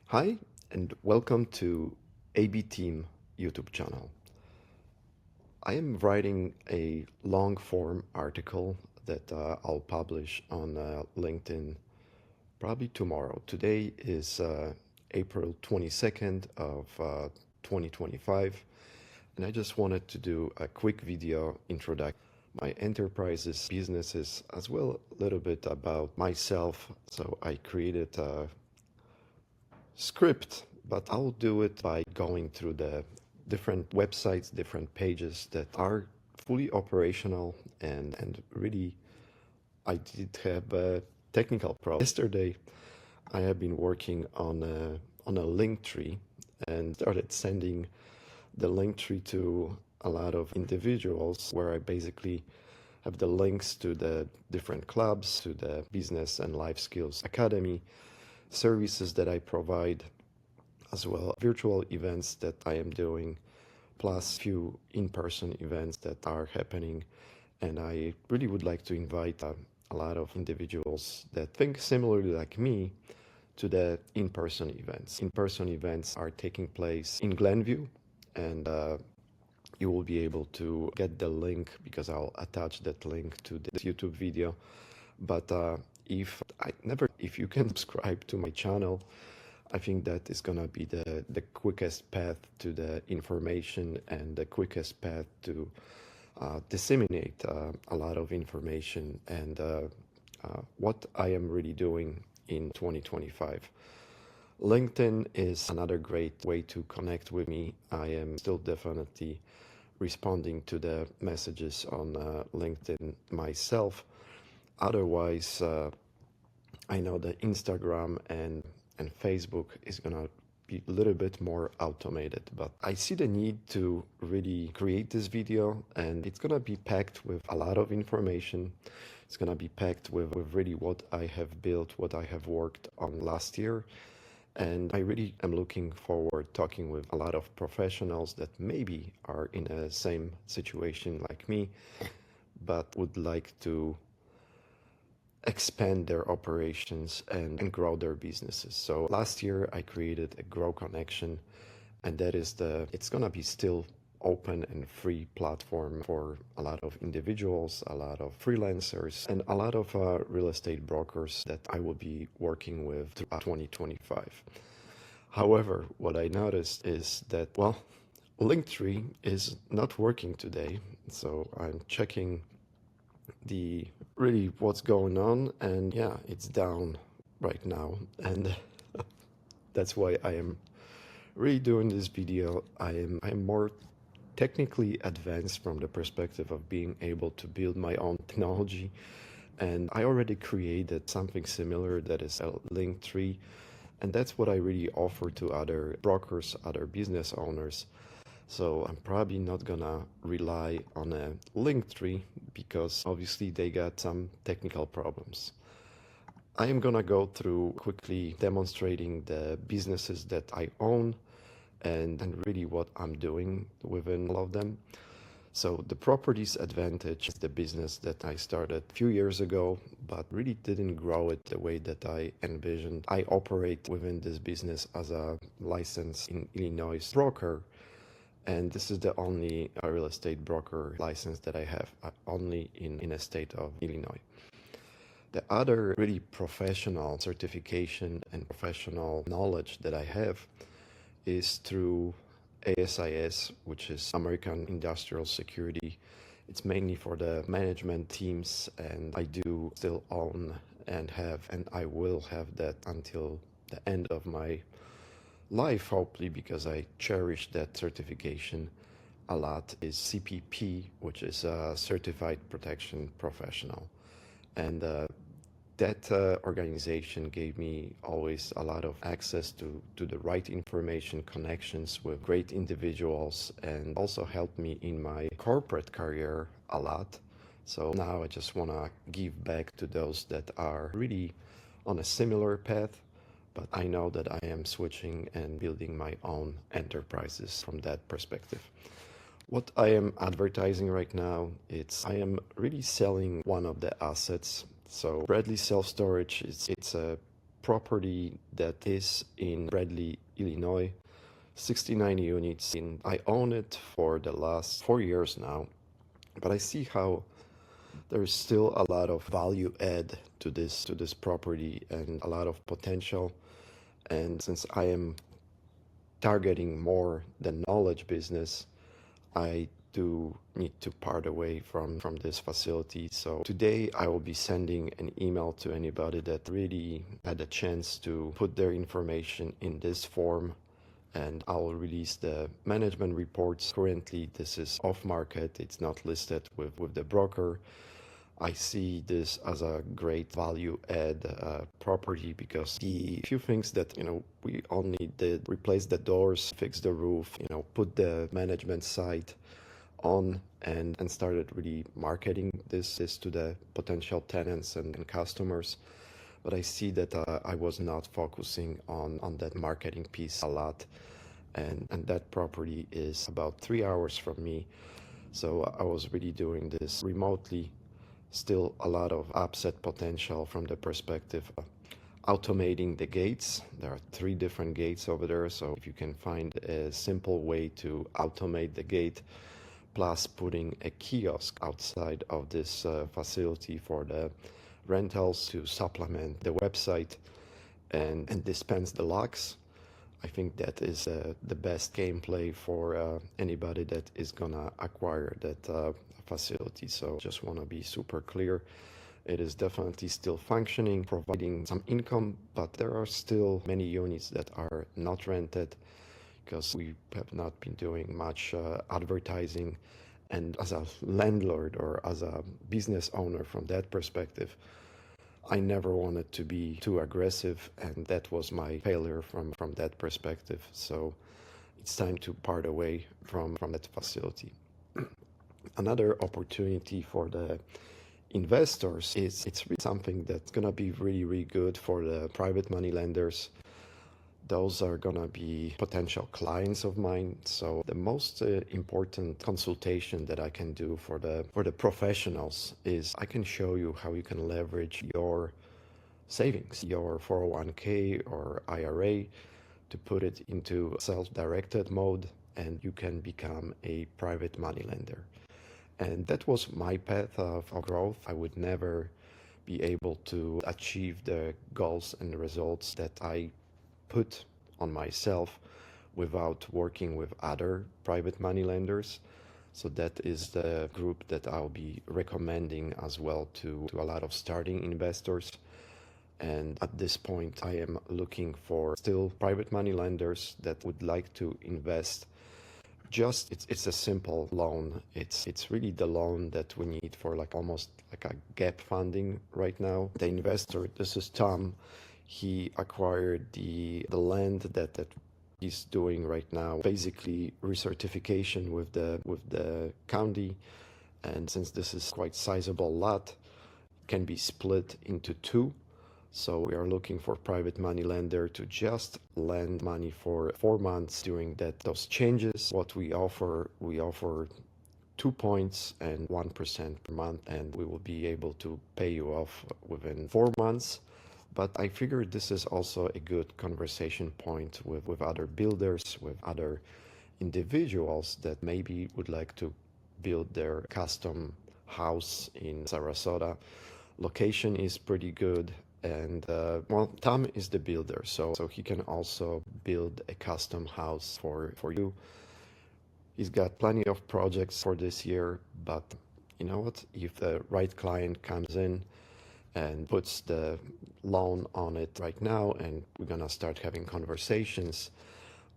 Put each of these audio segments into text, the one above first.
Hi, and welcome to AB Team YouTube channel. I am writing a long form article that I'll publish on LinkedIn probably tomorrow. Today is April 22nd of 2025, and I just wanted to do a quick video introduction my enterprises, businesses, as well a little bit about myself. So I created a script, but I'll do it by going through the different websites, different pages that are fully operational and really I did have a technical problem. Yesterday I have been working on a link tree and started sending the link tree to a lot of individuals where I basically have the links to the different clubs, to the Business and Life Skills Academy, services that I provide, as well virtual events that I am doing, plus few in-person events that are happening. And I really would like to invite a lot of individuals that think similarly like me to the in-person events. In-person events are taking place in Glenview, and you will be able to get the link because I'll attach that link to this YouTube video. But if you can subscribe to my channel, I think that is gonna be the quickest path to the information and the quickest path to disseminate a lot of information and what I am really doing in 2025. LinkedIn is another great way to connect with me. I am still definitely responding to the messages on LinkedIn myself. Otherwise, I know that Instagram and Facebook is gonna be a little bit more automated, but I see the need to really create this video, and it's gonna be packed with a lot of information. It's gonna be packed with really what I have built, what I have worked on last year. And I really am looking forward talking with a lot of professionals that maybe are in a same situation like me, but would like to expand their operations and grow their businesses. So last year I created a Grow Connection, and it's gonna be still open and free platform for a lot of individuals, a lot of freelancers, and a lot of real estate brokers that I will be working with throughout 2025. However, what I noticed is that, well, Linktree is not working today. So I'm checking the really what's going on, and yeah, it's down right now. And that's why I am redoing this video. I'm more technically advanced from the perspective of being able to build my own technology. And I already created something similar that is a link tree. And that's what I really offer to other brokers, other business owners. So I'm probably not gonna rely on a link tree because obviously they got some technical problems. I am gonna go through quickly demonstrating the businesses that I own and really what I'm doing within all of them. So the Properties Advantage is the business that I started a few years ago, but really didn't grow it the way that I envisioned. I operate within this business as a licensed in Illinois broker, and this is the only real estate broker license that I have, only in a state of Illinois. The other really professional certification and professional knowledge that I have is through ASIS, which is American Industrial Security. It's mainly for the management teams, and I do still own and have, and I will have that until the end of my life, hopefully, because I cherish that certification a lot, is CPP, which is a Certified Protection Professional. And that organization gave me always a lot of access to the right information, connections with great individuals, and also helped me in my corporate career a lot. So now I just want to give back to those that are really on a similar path, but I know that I am switching and building my own enterprises from that perspective. What I am advertising right now, I am really selling one of the assets. So Bradley Self Storage, it's a property that is in Bradley, Illinois, 69 units. And I own it for the last 4 years now, but I see how there's still a lot of value add to this property and a lot of potential. And since I am targeting more the knowledge business, I do need to part away from this facility. So today I will be sending an email to anybody that really had a chance to put their information in this form, and I'll release the management reports. Currently this is off market, it's not listed with the broker. I see this as a great value add property because the few things that, we only did: replace the doors, fix the roof, put the management site on, and started really marketing this to the potential tenants and customers. But I see that I was not focusing on that marketing piece a lot. And that property is about 3 hours from me. So I was really doing this remotely. Still a lot of upside potential from the perspective of automating the gates. There are 3 different gates over there. So if you can find a simple way to automate the gate, plus putting a kiosk outside of this facility for the rentals to supplement the website and dispense the locks, I think that is the best gameplay for anybody that is gonna acquire that facility. So just want to be super clear. It is definitely still functioning, providing some income, but there are still many units that are not rented because we have not been doing much advertising. And as a landlord or as a business owner from that perspective, I never wanted to be too aggressive, and that was my failure from that perspective. So it's time to part away from that facility. Another opportunity for the investors is it's really something that's gonna be really, really good for the private money lenders. Those are gonna be potential clients of mine. So the most important consultation that I can do for the professionals is I can show you how you can leverage your savings, your 401k or IRA, to put it into self-directed mode, and you can become a private money lender. And that was my path of growth. I would never be able to achieve the goals and the results that I put on myself without working with other private money lenders. So that is the group that I'll be recommending as well to a lot of starting investors. And at this point, I am looking for still private money lenders that would like to invest. Just it's a simple loan. It's really the loan that we need for almost like a gap funding right now. The investor, this is Tom. He acquired the land that he's doing right now, basically recertification with the county. And since this is quite sizable lot, it can be split into 2. So we are looking for private money lender to just lend money for 4 months during those changes. What we offer 2 points and 1% per month, and we will be able to pay you off within 4 months. But I figured this is also a good conversation point with other builders, with other individuals that maybe would like to build their custom house in Sarasota. Location is pretty good. And Tom is the builder, so he can also build a custom house for you. He's got plenty of projects for this year, but you know what? If the right client comes in and puts the loan on it right now, and we're gonna start having conversations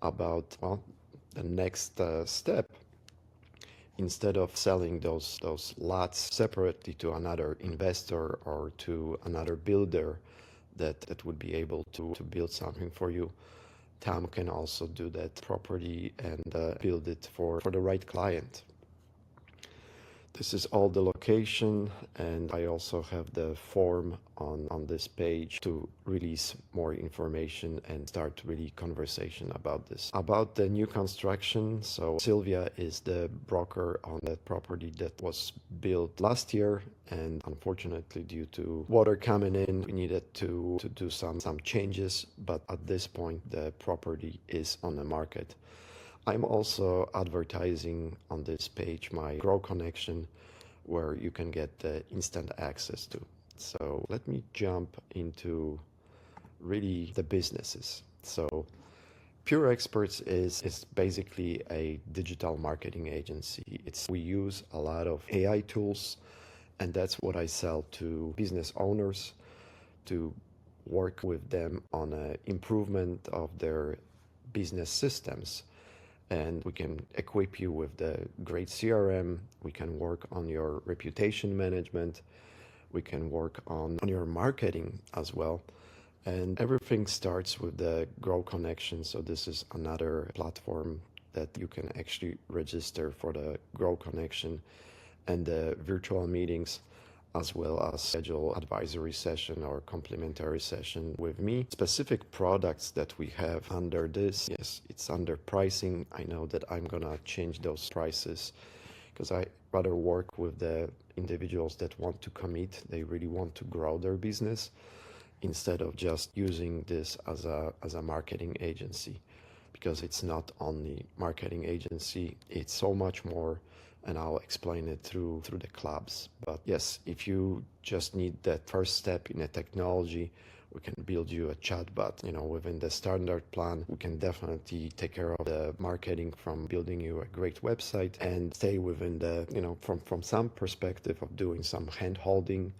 about the next step, instead of selling those lots separately to another investor or to another builder that would be able to build something for you, Tom can also do that property and build it for the right client. This is all the location, and I also have the form on this page to release more information and start really conversation about this. About the new construction, so Sylvia is the broker on that property that was built last year, and unfortunately due to water coming in, we needed to do some changes, but at this point the property is on the market. I'm also advertising on this page my Grow Connection, where you can get instant access to. So let me jump into really the businesses. So Pure Experts is basically a digital marketing agency. We use a lot of AI tools, and that's what I sell to business owners to work with them on an improvement of their business systems. And we can equip you with the great CRM. We can work on your reputation management. We can work on your marketing as well. And everything starts with the Grow Connection. So this is another platform that you can actually register for the Grow Connection and the virtual meetings, as well as schedule advisory session or complimentary session with me. Specific products that we have under this, yes, it's under pricing. I know that I'm gonna change those prices because I rather work with the individuals that want to commit. They really want to grow their business instead of just using this as a marketing agency, because it's not only marketing agency, it's so much more, and I'll explain it through the clubs. But yes, if you just need that first step in a technology, we can build you a chatbot. Within the standard plan, we can definitely take care of the marketing from building you a great website and stay within the, from some perspective of doing some hand holding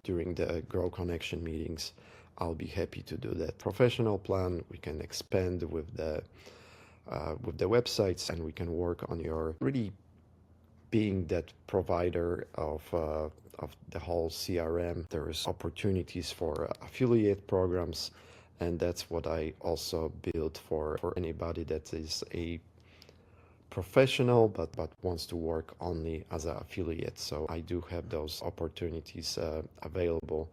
during the Grow Connection meetings. I'll be happy to do that. Professional plan, we can expand with the websites, and we can work on your really being that provider of the whole CRM. There's opportunities for affiliate programs, and that's what I also build for anybody that is a professional but wants to work only as an affiliate. So I do have those opportunities available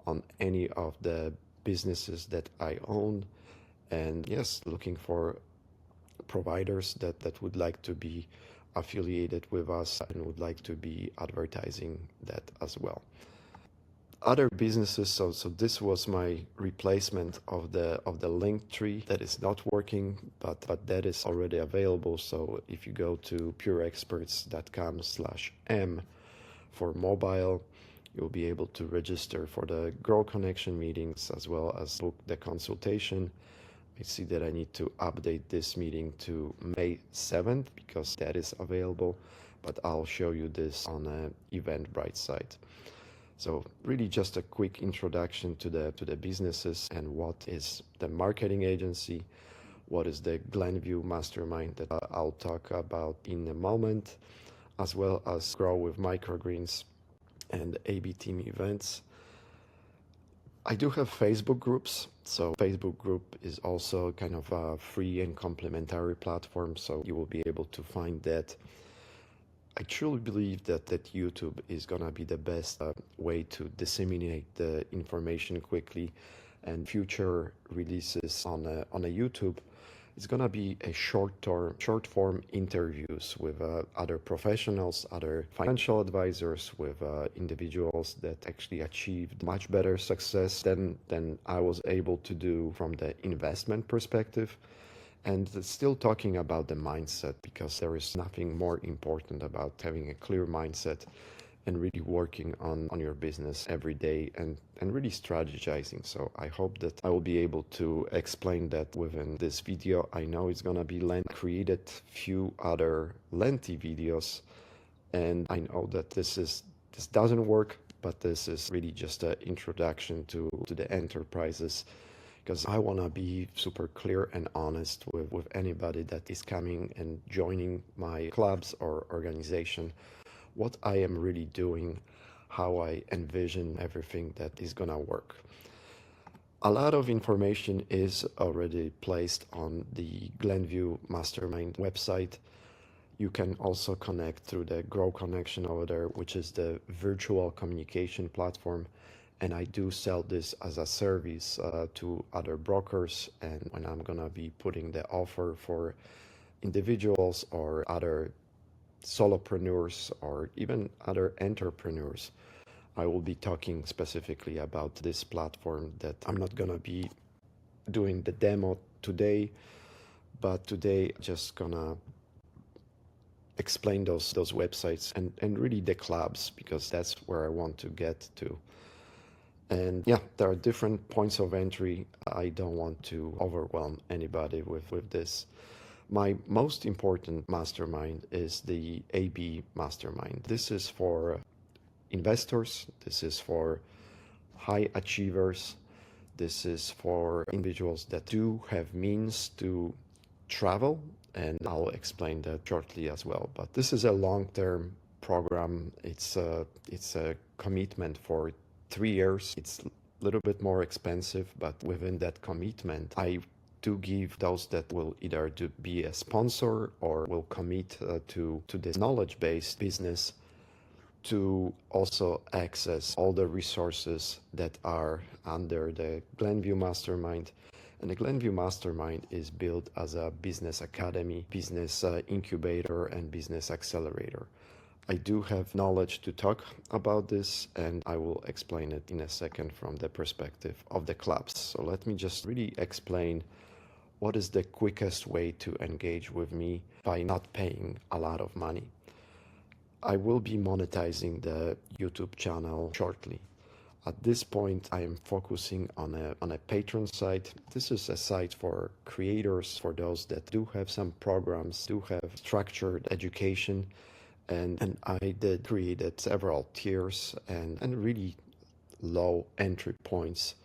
on any of the businesses that I own. And yes, looking for providers that would like to be affiliated with us and would like to be advertising that as well. Other businesses, so this was my replacement of the Linktree that is not working, but that is already available. So if you go to pureexperts.com/m for mobile, you'll be able to register for the Grow Connection meetings as well as book the consultation. I see that I need to update this meeting to May 7th because that is available, but I'll show you this on Eventbrite site. So really just a quick introduction to the businesses and what is the marketing agency, what is the Glenview Mastermind that I'll talk about in a moment, as well as Grow with Microgreens and AB Team events. I do have Facebook groups. So Facebook group is also kind of a free and complementary platform, so you will be able to find that. I truly believe that YouTube is gonna be the best way to disseminate the information quickly, and future releases on a YouTube, it's gonna be a short form interviews with other professionals, other financial advisors, with individuals that actually achieved much better success than I was able to do from the investment perspective. And still talking about the mindset, because there is nothing more important about having a clear mindset and really working on your business every day and really strategizing. So I hope that I will be able to explain that within this video. I know it's gonna be lengthy. I created few other lengthy videos, and I know that this doesn't work, but this is really just an introduction to the enterprises, because I want to be super clear and honest with anybody that is coming and joining my clubs or organization, what I am really doing, how I envision everything that is gonna work. A lot of information is already placed on the Glenview Mastermind website. You can also connect through the Grow Connection over there, which is the virtual communication platform. And I do sell this as a service to other brokers. And when I'm going to be putting the offer for individuals or other solopreneurs or even other entrepreneurs, I will be talking specifically about this platform that I'm not going to be doing the demo today, but today just gonna explain those websites and really the clubs, because that's where I want to get to. And yeah, there are different points of entry. I don't want to overwhelm anybody with this. My most important mastermind is the AB Mastermind. This is for investors, this is for high achievers, this is for individuals that do have means to travel, and I'll explain that shortly as well. But this is a long-term program. It's a commitment for 3 years. It's a little bit more expensive, but within that commitment, I do give those that will either be a sponsor or will commit to this knowledge-based business to also access all the resources that are under the Glenview Mastermind. And the Glenview Mastermind is built as a business academy, business incubator, and business accelerator. I do have knowledge to talk about this, and I will explain it in a second from the perspective of the clubs. So let me just really explain what is the quickest way to engage with me by not paying a lot of money. I will be monetizing the YouTube channel shortly. At this point, I am focusing on a Patreon site. This is a site for creators, for those that do have some programs, do have structured education. And I did created several tiers and really low entry points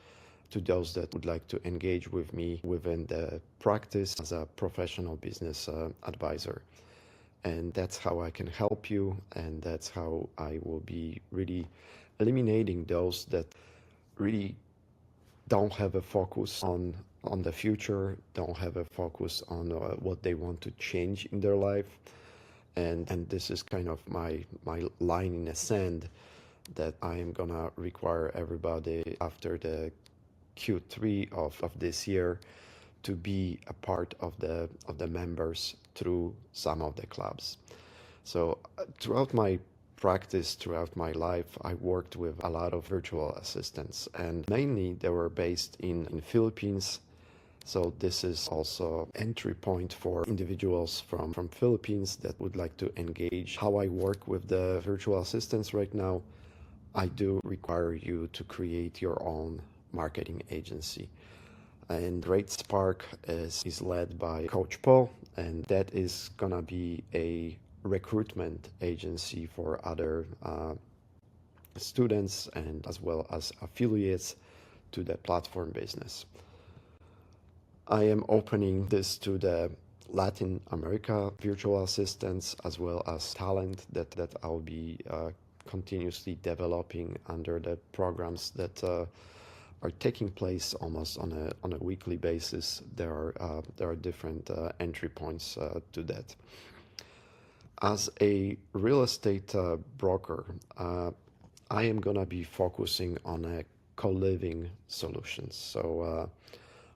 to those that would like to engage with me within the practice as a professional business advisor. And that's how I can help you, and that's how I will be really eliminating those that really don't have a focus on the future, don't have a focus on what they want to change in their life. And this is kind of my line in the sand that I am gonna require everybody after the Q3 of this year to be a part of the members through some of the clubs. So throughout my practice, throughout my life, I worked with a lot of virtual assistants, and mainly they were based in Philippines. So this is also entry point for individuals from Philippines that would like to engage. How I work with the virtual assistants right now, I do require you to create your own marketing agency. And Great Spark is led by Coach Paul, and that is gonna be a recruitment agency for other students and as well as affiliates to the platform business. I am opening this to the Latin America virtual assistants as well as talent that I'll be continuously developing under the programs that are taking place almost on a weekly basis. There are different entry points to that. As a real estate broker, I am gonna be focusing on a co-living solutions. So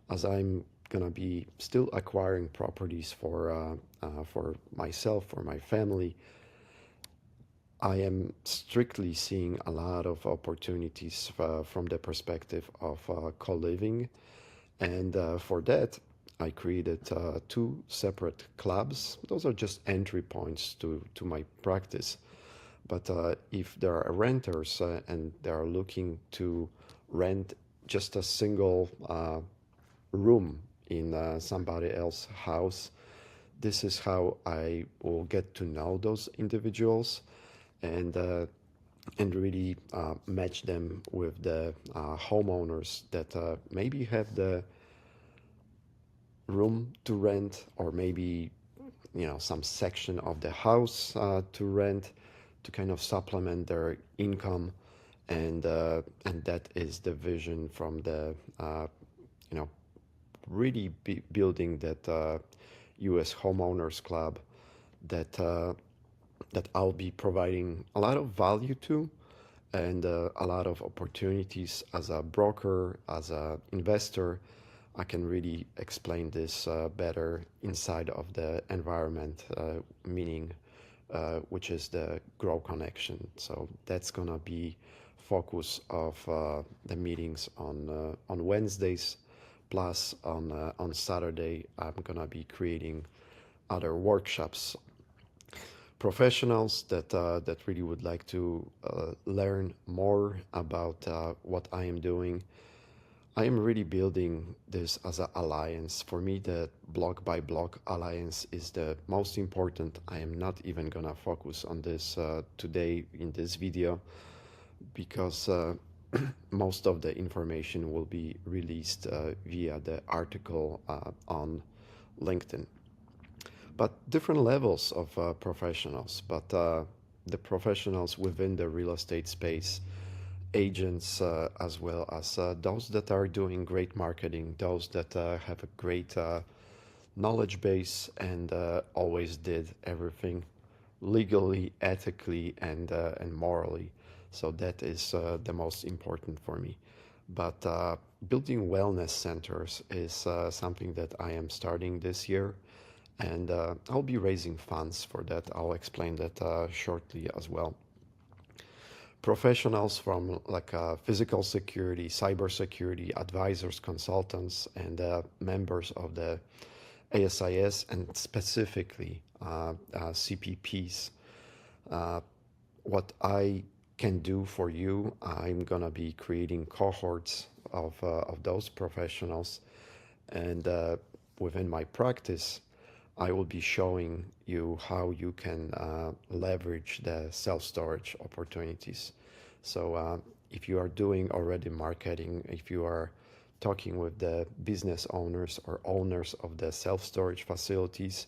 as I'm gonna be still acquiring properties for myself, for my family, I am strictly seeing a lot of opportunities from the perspective of co-living, and for that I created 2 separate clubs. Those are just entry points to my practice. But if there are renters and they are looking to rent just a single room in somebody else's house, this is how I will get to know those individuals and really match them with the homeowners that maybe have the room to rent, or maybe some section of the house to rent, to kind of supplement their income. And that is the vision from the really building that U.S. Homeowners Club. that I'll be providing a lot of value to, and a lot of opportunities as a broker, as an investor. I can really explain this better inside of the environment, meaning which is the Grow Connection. So that's gonna be focus of the meetings on Wednesdays, plus on Saturday I'm gonna be creating other workshops. Professionals that really would like to learn more about what I am doing. I am really building this as an alliance. For me, the block by block alliance is the most important. I am not even gonna focus on this today in this video, because most of the information will be released via the article on LinkedIn. But different levels of professionals, but the professionals within the real estate space, agents, as well as those that are doing great marketing, those that have a great knowledge base and always did everything legally, ethically, and morally. So that is the most important for me. But building wellness centers is something that I am starting this year, and I'll be raising funds for that. I'll explain that shortly as well. Professionals from like physical security, cyber security, advisors, consultants, and members of the ASIS, and specifically CPPs. What I can do for you, I'm gonna be creating cohorts of those professionals, and within my practice, I will be showing you how you can leverage the self-storage opportunities. So if you are doing already marketing, if you are talking with the business owners or owners of the self-storage facilities,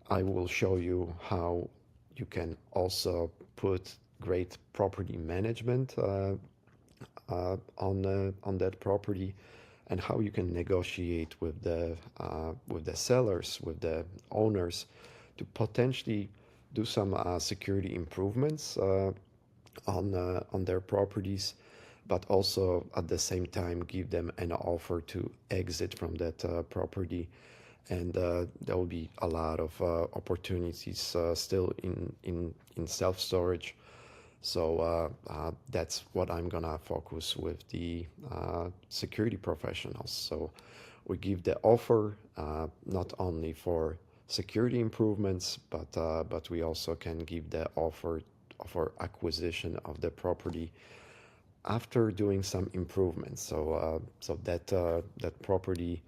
I will show you how you can also put great property management on that property, and how you can negotiate with the sellers, with the owners, to potentially do some security improvements on their properties, but also at the same time give them an offer to exit from that property. And there will be a lot of opportunities still in self-storage. So that's what I'm gonna focus with the security professionals. So we give the offer not only for security improvements, but we also can give the offer for acquisition of the property after doing some improvements. So that property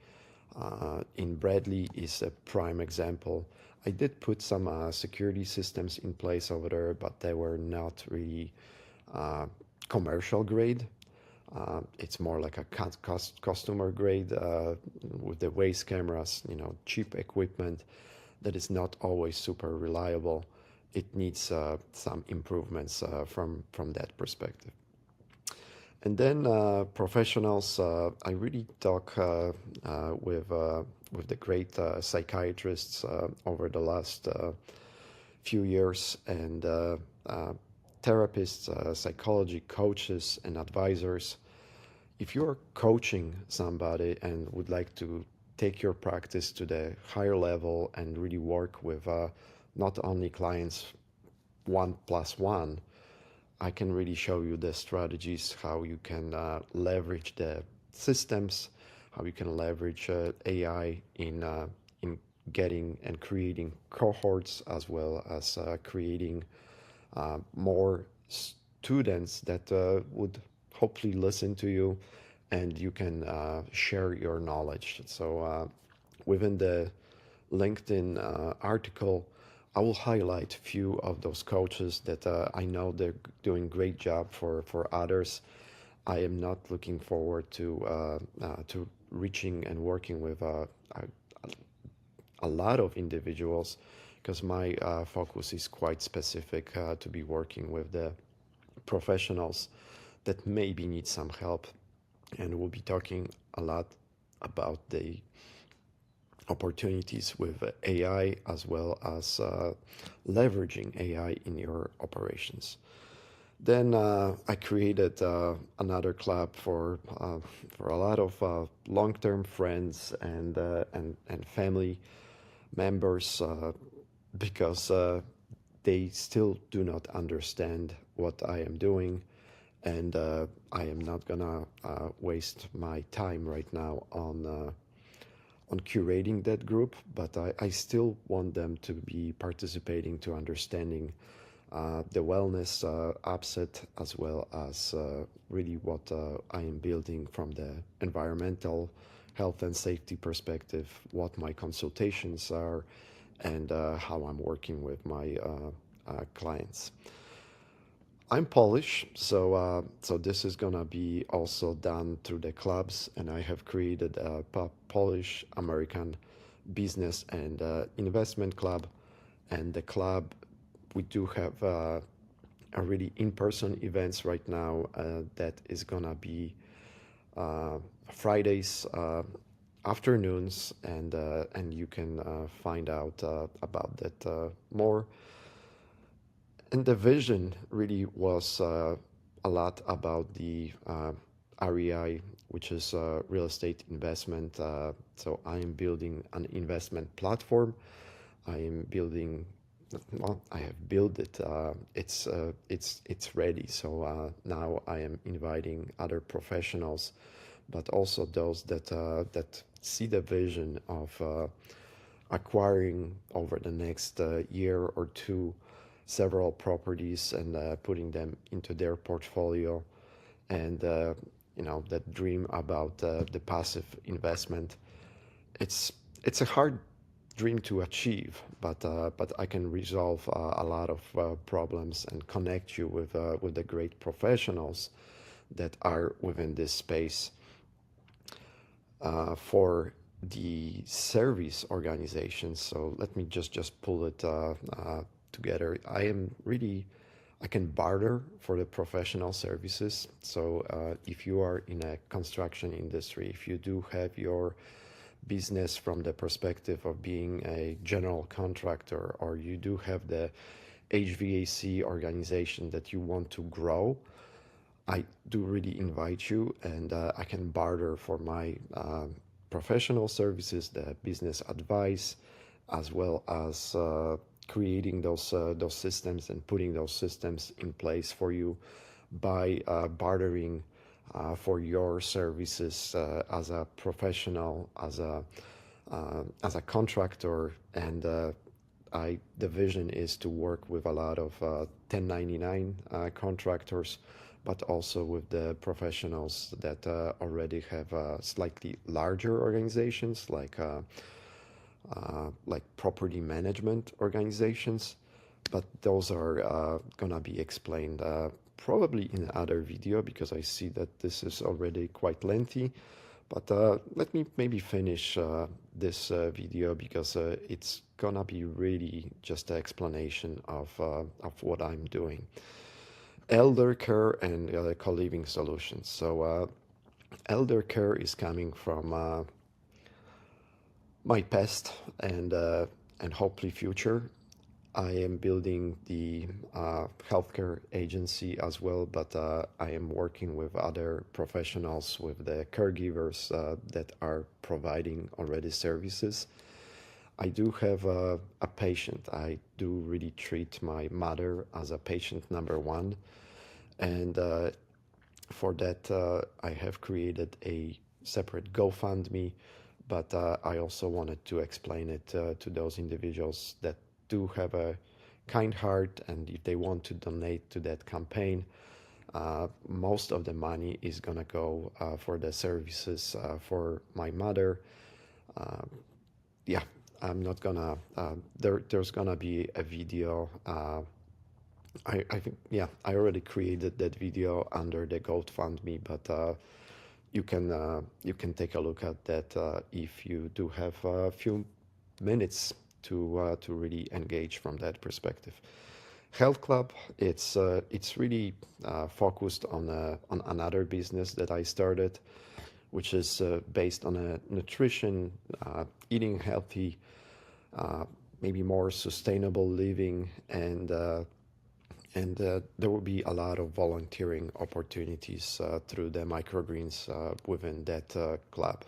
in Bradley is a prime example. I did put some security systems in place over there, but they were not really commercial grade. It's more like a customer grade with the waist cameras, cheap equipment that is not always super reliable. It needs some improvements from that perspective. And then professionals, I really talk with the great psychiatrists over the last few years, and therapists, psychology coaches, and advisors. If you're coaching somebody and would like to take your practice to the higher level and really work with not only clients 1+1, I can really show you the strategies, how you can leverage the systems, how you can leverage AI in getting and creating cohorts, as well as creating more students that would hopefully listen to you, and you can share your knowledge. So within the LinkedIn article, I will highlight a few of those coaches that I know they're doing great job for others. I am not looking forward to reaching and working with a lot of individuals, because my focus is quite specific to be working with the professionals that maybe need some help. And we'll be talking a lot about the opportunities with AI, as well as leveraging AI in your operations. Then I created another club for a lot of long-term friends and family members, because they still do not understand what I am doing, and I am not gonna waste my time right now on curating that group, but I still want them to be participating, to understanding the wellness upset, as well as really what I am building from the environmental health and safety perspective, what my consultations are, and how I'm working with my clients. I'm Polish, so this is gonna be also done through the clubs, and I have created a Polish American business and investment club. And the club, we do have a really in-person events right now that is gonna be uh, Fridays afternoons, and you can find out about that more. And the vision really was a lot about the REI, which is real estate investment. So I am building an investment platform. I am building, well, I have built it. It's ready. So now I am inviting other professionals, but also those that see the vision of acquiring over the next year or two several properties and putting them into their portfolio, and that dream about the passive investment. It's a hard dream to achieve, but I can resolve a lot of problems and connect you with the great professionals that are within this space. For the service organizations, so let me just pull it together. I can barter for the professional services. So if you are in a construction industry, if you do have your business from the perspective of being a general contractor, or you do have the HVAC organization that you want to grow, I do really invite you, and I can barter for my professional services, the business advice, as well as creating those systems and putting those systems in place for you by bartering for your services as a professional, as a contractor, and the vision is to work with a lot of 1099 contractors, but also with the professionals that already have slightly larger organizations, like property management organizations. But those are gonna be explained probably in another video, because I see that this is already quite lengthy. But let me maybe finish this video, because it's gonna be really just an explanation of what I'm doing. Elder care and co-living solutions. So elder care is coming from my past and hopefully future. I am building the healthcare agency as well, but I am working with other professionals, with the caregivers that are providing already services. I do have a patient. I do really treat my mother as a patient number one. And for that, I have created a separate GoFundMe, but I also wanted to explain it to those individuals that do have a kind heart, and if they want to donate to that campaign, most of the money is gonna go for the services for my mother. Uh, yeah, I'm not gonna. There's gonna be a video. I think, yeah, I already created that video under the GoFundMe, but you can take a look at that if you do have a few minutes to really engage from that perspective. Health Club, it's really focused on another business that I started, which is based on a nutrition, eating healthy, maybe more sustainable living, and there will be a lot of volunteering opportunities through the microgreens within that club.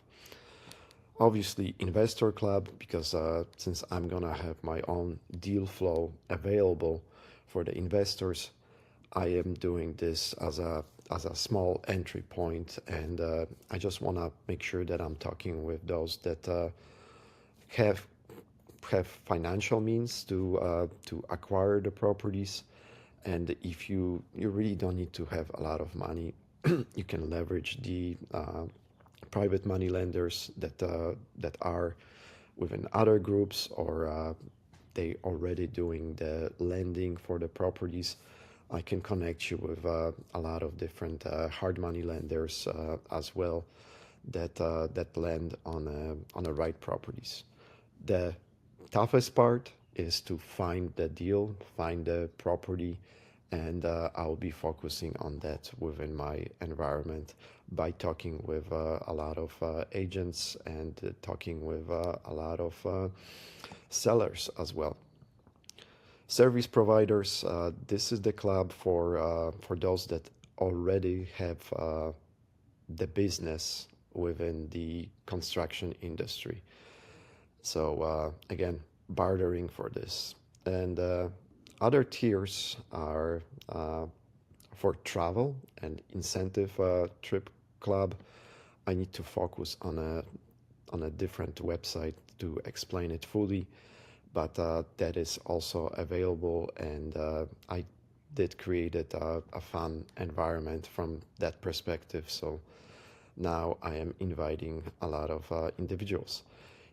Obviously, investor club, because since I'm gonna have my own deal flow available for the investors, I am doing this as a small entry point, and I just want to make sure that I'm talking with those that have have financial means to acquire the properties. And if you really don't need to have a lot of money, you can leverage the private money lenders that are within other groups, or they already doing the lending for the properties. I can connect you with a lot of different hard money lenders as well that lend on the right properties. The toughest part is to find the deal, find the property, and I'll be focusing on that within my environment by talking with a lot of agents and talking with a lot of sellers as well. Service providers, this is the club for those that already have the business within the construction industry. So again, bartering for this. And other tiers are for travel and incentive trip club. I need to focus on a different website to explain it fully, but that is also available, and I did create a fun environment from that perspective. So now I am inviting a lot of individuals.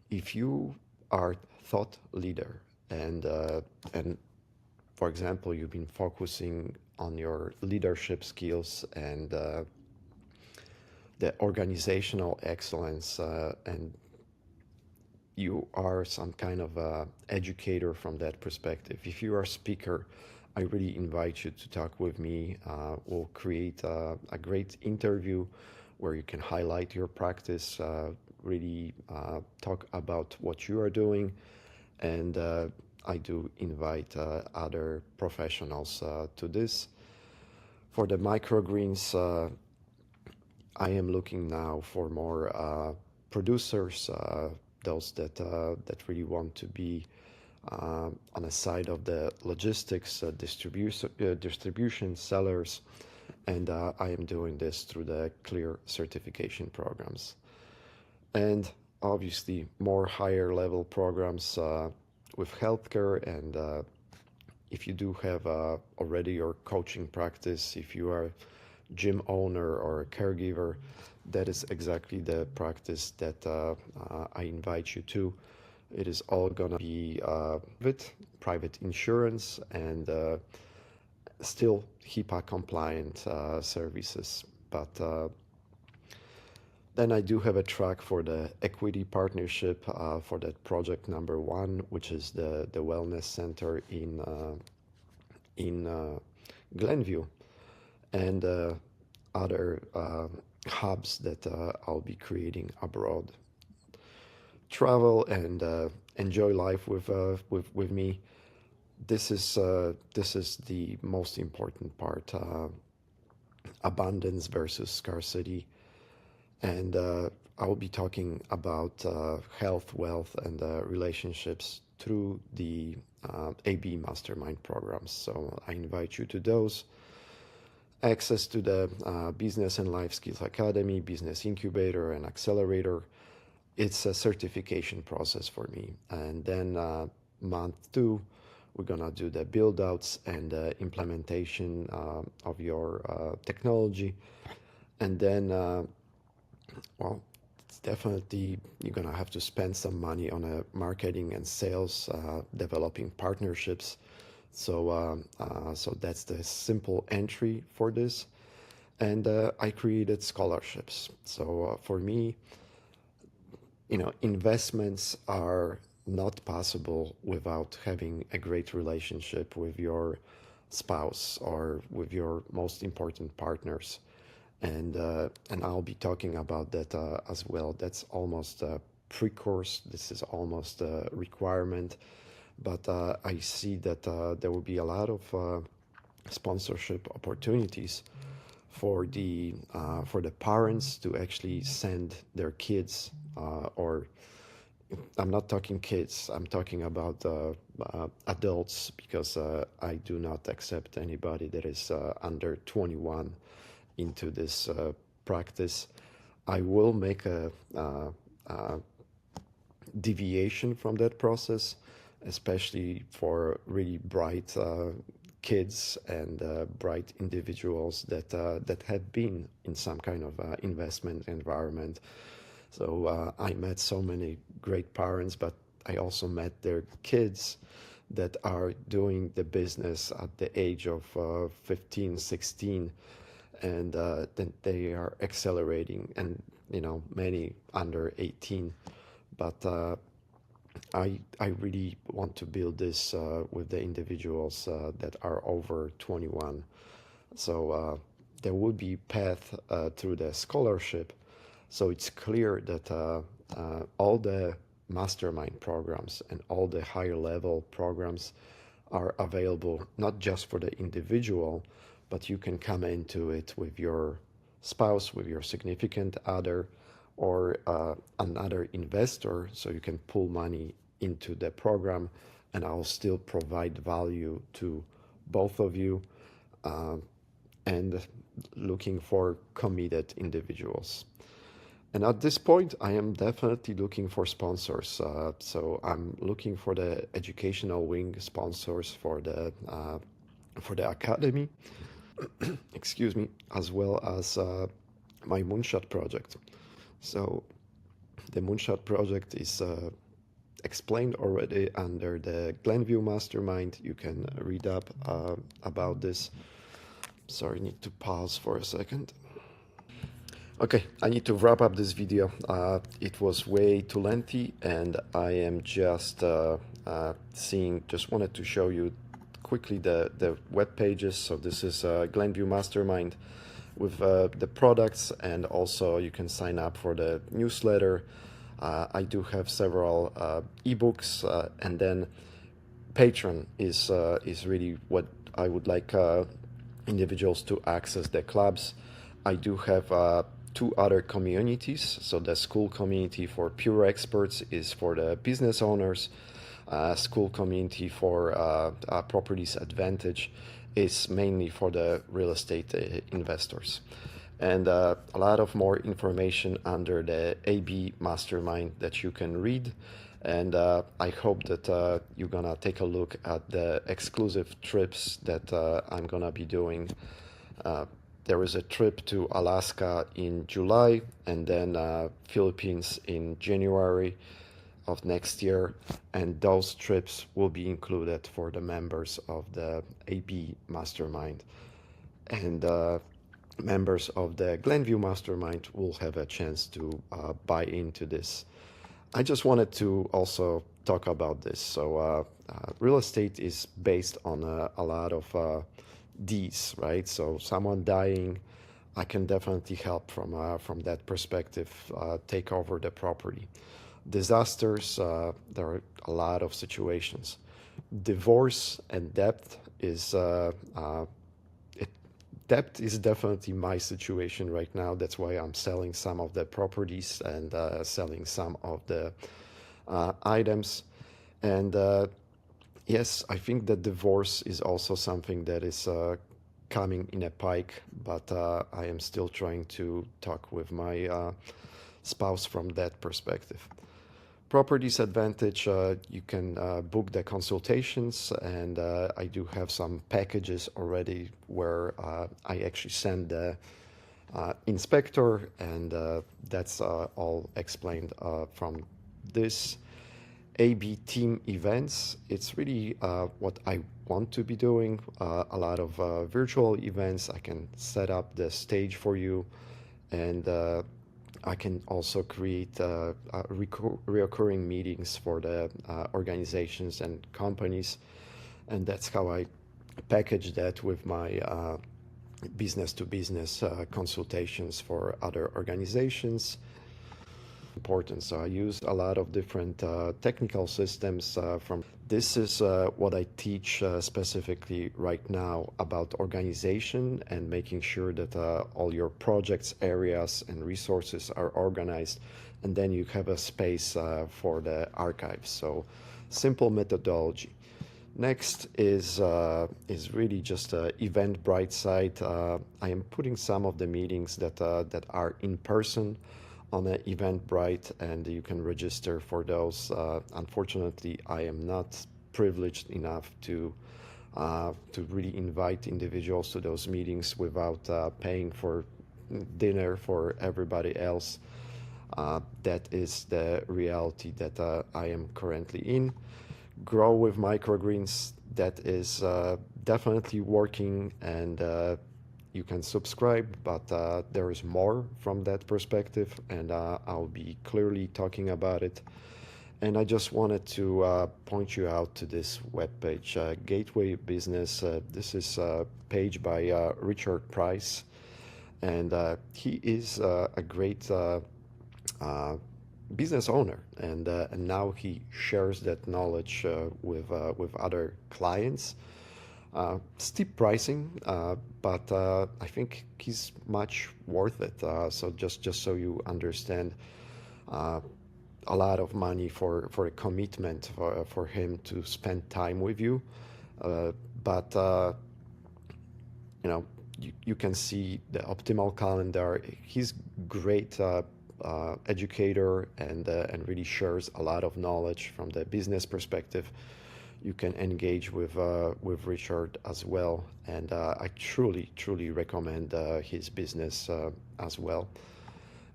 If you are thought leader and for example, you've been focusing on your leadership skills and the organizational excellence, and you are some kind of educator from that perspective. If you are a speaker, I really invite you to talk with me. We'll create a great interview where you can highlight your practice, really talk about what you are doing, and I do invite other professionals to this. For the microgreens, I am looking now for more producers, those that really want to be on the side of the logistics, distribution, sellers, and I am doing this through the Clear certification programs. And obviously more higher level programs with healthcare, and if you do have already your coaching practice, if you are a gym owner or a caregiver, that is exactly the practice that I invite you to. It is all gonna be with private insurance and still HIPAA compliant services. But then I do have a track for the equity partnership for that project number one, which is the wellness center in Glenview, and other hubs that I'll be creating abroad. Travel and enjoy life with me. This is the most important part. Abundance versus scarcity. And I'll be talking about health, wealth, and relationships through the AB Mastermind programs. So I invite you to those. Access to the Business and Life Skills Academy, Business Incubator, and Accelerator. It's a certification process for me. And then month 2, we're gonna do the build outs and implementation of your technology. And then well, it's definitely you're gonna have to spend some money on marketing and sales, developing partnerships. So so that's the simple entry for this. And I created scholarships. So for me, investments are not possible without having a great relationship with your spouse or with your most important partners. and I'll be talking about that as well. That's almost a pre-course. This is almost a requirement, but I see that there will be a lot of sponsorship opportunities for the parents to actually send their kids, or I'm not talking kids, I'm talking about adults, because I do not accept anybody that is under 21 into this practice. I will make a deviation from that process, especially for really bright kids and bright individuals that have been in some kind of investment environment. So I met so many great parents, but I also met their kids that are doing the business at the age of 15, 16, and then they are accelerating, and many under 18. But I really want to build this with the individuals that are over 21. So there will be path through the scholarship. So it's clear that all the mastermind programs and all the higher level programs are available not just for the individual, but you can come into it with your spouse, with your significant other, or another investor, so you can pull money into the program, and I'll still provide value to both of you, and looking for committed individuals. And at this point, I am definitely looking for sponsors. So I'm looking for the educational wing sponsors for the academy, excuse me, as well as my Moonshot project. So the Moonshot project is explained already under the Glenview Mastermind. You can read up about this. Sorry, I need to pause for a second. Okay, I need to wrap up this video. It was way too lengthy, and I am just just wanted to show you quickly the web pages. So this is Glenview Mastermind with the products, and also you can sign up for the newsletter. I do have several ebooks, and then Patreon is really what I would like individuals to access the clubs. I do have two other communities. So the school community for pure experts is for the business owners. School community for Properties Advantage is mainly for the real estate investors. And a lot of more information under the AB Mastermind that you can read. And I hope that you're gonna take a look at the exclusive trips that I'm gonna be doing. There is a trip to Alaska in July, and then Philippines in January of next year, and those trips will be included for the members of the AB Mastermind. And members of the Glenview Mastermind will have a chance to buy into this. I just wanted to also talk about this. So real estate is based on a lot of D's, right? So someone dying, I can definitely help from that perspective, take over the property. Disasters, there are a lot of situations. Divorce and debt is debt is definitely my situation right now. That's why I'm selling some of the properties and selling some of the items. And yes, I think that divorce is also something that is coming in a pike, but I am still trying to talk with my spouse from that perspective. Properties Advantage, you can book the consultations, and I do have some packages already where I actually send the inspector, and that's all explained from this. AB team events, it's really what I want to be doing. A lot of virtual events. I can set up the stage for you, and I can also create reoccurring meetings for the organizations and companies, and that's how I package that with my business to business consultations for other organizations. Important. So I use a lot of different technical systems from. This is what I teach specifically right now about organization and making sure that all your projects, areas, and resources are organized, and then you have a space for the archives. So simple methodology. Next is really just Eventbrite site. I am putting some of the meetings that are in person on Eventbrite, and you can register for those. Unfortunately, I am not privileged enough to really invite individuals to those meetings without paying for dinner for everybody else. That is the reality that I am currently in. Grow with microgreens, that is definitely working, and you can subscribe, but there is more from that perspective, and I'll be clearly talking about it. And I just wanted to point you out to this webpage, Gateway Business. This is a page by Richard Price, and he is a great business owner, and now he shares that knowledge with other clients. Steep pricing, but I think he's much worth it. So just so you understand, a lot of money for a commitment for him to spend time with you. But you can see the optimal calendar. He's great. Educator and really shares a lot of knowledge from the business perspective. You can engage with Richard as well, and I truly recommend his business as well.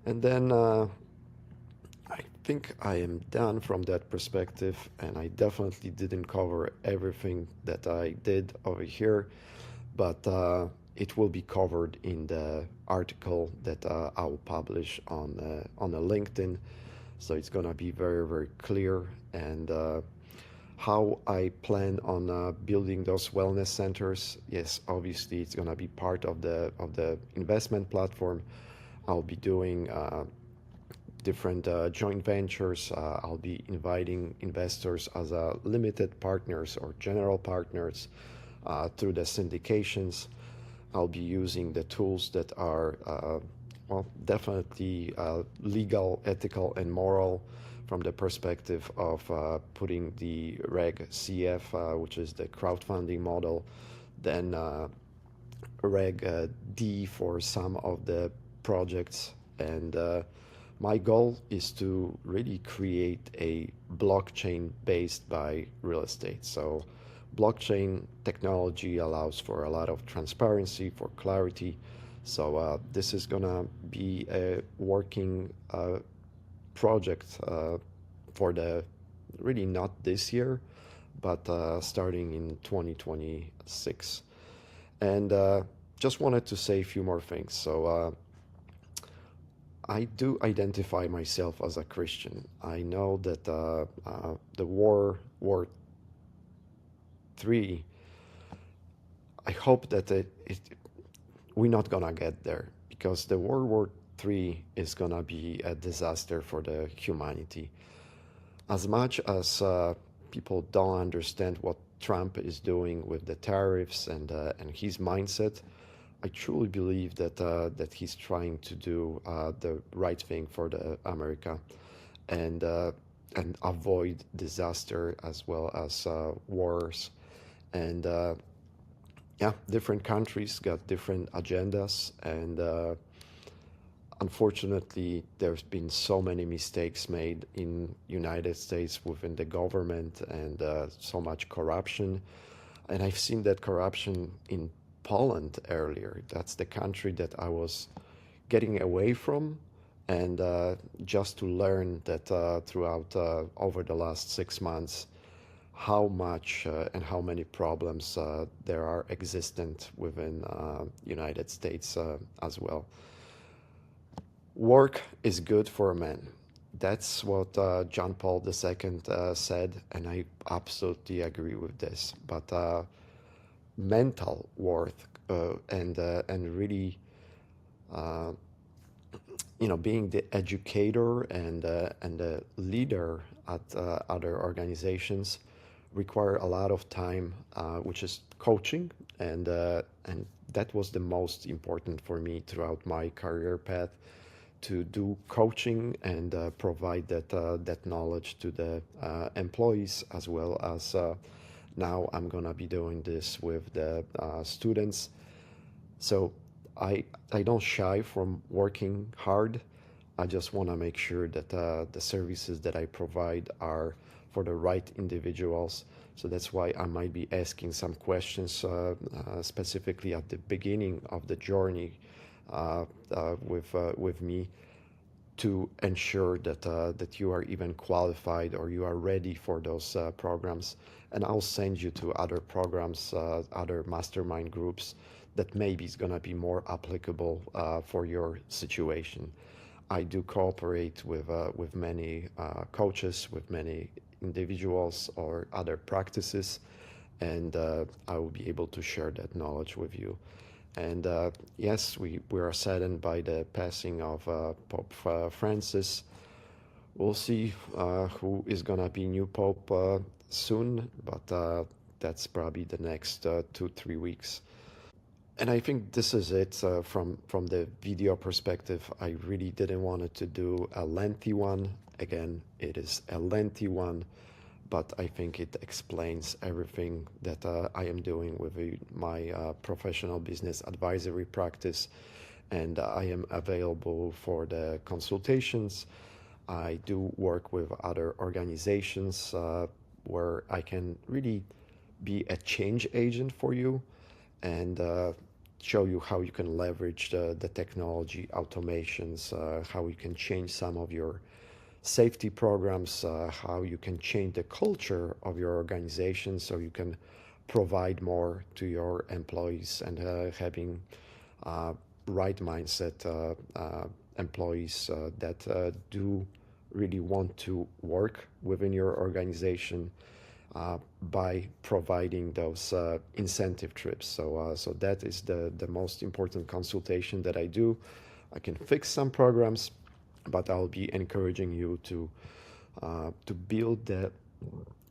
And then I think I am done from that perspective, and I definitely didn't cover everything that I did over here, but it will be covered in the article that I will publish on a LinkedIn. So it's gonna be very clear, and how I plan on building those wellness centers. Yes, obviously it's gonna be part of the investment platform. I'll be doing different joint ventures. I'll be inviting investors as limited partners or general partners through the syndications. I'll be using the tools that are, definitely legal, ethical, and moral from the perspective of putting the Reg CF, which is the crowdfunding model, then Reg D for some of the projects. And my goal is to really create a blockchain based by real estate. So blockchain technology allows for a lot of transparency, for clarity. So this is gonna be a working project for the really not this year, but starting in 2026. And just wanted to say a few more things. So I do identify myself as a Christian. I know that the World War III, I hope that we're not gonna get there, because the World War III is gonna be a disaster for the humanity. As much as people don't understand what Trump is doing with the tariffs and his mindset, I truly believe that he's trying to do the right thing for the America, and avoid disaster as well as wars. And yeah, different countries got different agendas, and unfortunately, there's been so many mistakes made in United States within the government, and so much corruption. And I've seen that corruption in Poland earlier. That's the country that I was getting away from, and just to learn that throughout over the last 6 months, how much and how many problems there are existent within United States as well. Work is good for a man. That's what John Paul II said, and I absolutely agree with this. But mental worth and really being the educator and the leader at other organizations require a lot of time, which is coaching, and that was the most important for me throughout my career path, to do coaching and provide that knowledge to the employees, as well as now I'm gonna be doing this with the students. So I don't shy from working hard. I just want to make sure that the services that I provide are for the right individuals. So that's why I might be asking some questions specifically at the beginning of the journey with me, to ensure that you are even qualified or you are ready for those programs. And I'll send you to other programs, other mastermind groups that maybe is going to be more applicable for your situation. I do cooperate with many coaches, with many individuals or other practices, and I will be able to share that knowledge with you. And yes, we are saddened by the passing of Pope Francis. We'll see who is gonna be new Pope soon, but that's probably the next 2-3 weeks. And I think this is it from the video perspective. I really didn't want it to do a lengthy one. Again, it is a lengthy one, but I think it explains everything that I am doing with my professional business advisory practice, and I am available for the consultations. I do work with other organizations where I can really be a change agent for you, and show you how you can leverage the technology automations, how you can change some of your safety programs, how you can change the culture of your organization so you can provide more to your employees, and having right mindset employees that do really want to work within your organization by providing those incentive trips. So that is the most important consultation that I do. I can fix some programs, but I'll be encouraging you to build the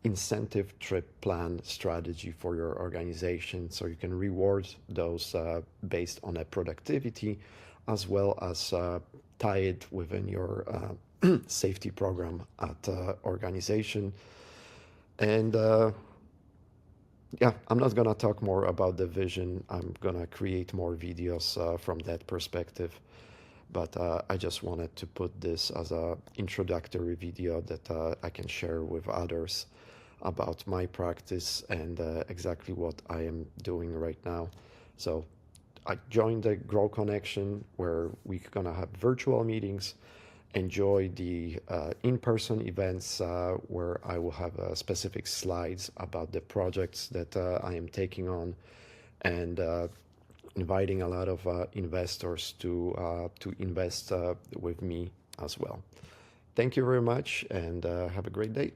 incentive trip plan strategy for your organization, so you can reward those based on a productivity, as well as tie it within your safety program at organization. And yeah, I'm not gonna talk more about the vision. I'm gonna create more videos from that perspective. But I just wanted to put this as a introductory video that I can share with others about my practice and exactly what I am doing right now. So I joined the Grow Connection, where we're gonna have virtual meetings, enjoy the in-person events where I will have specific slides about the projects that I am taking on, and inviting a lot of investors to invest with me as well. Thank you very much, and have a great day.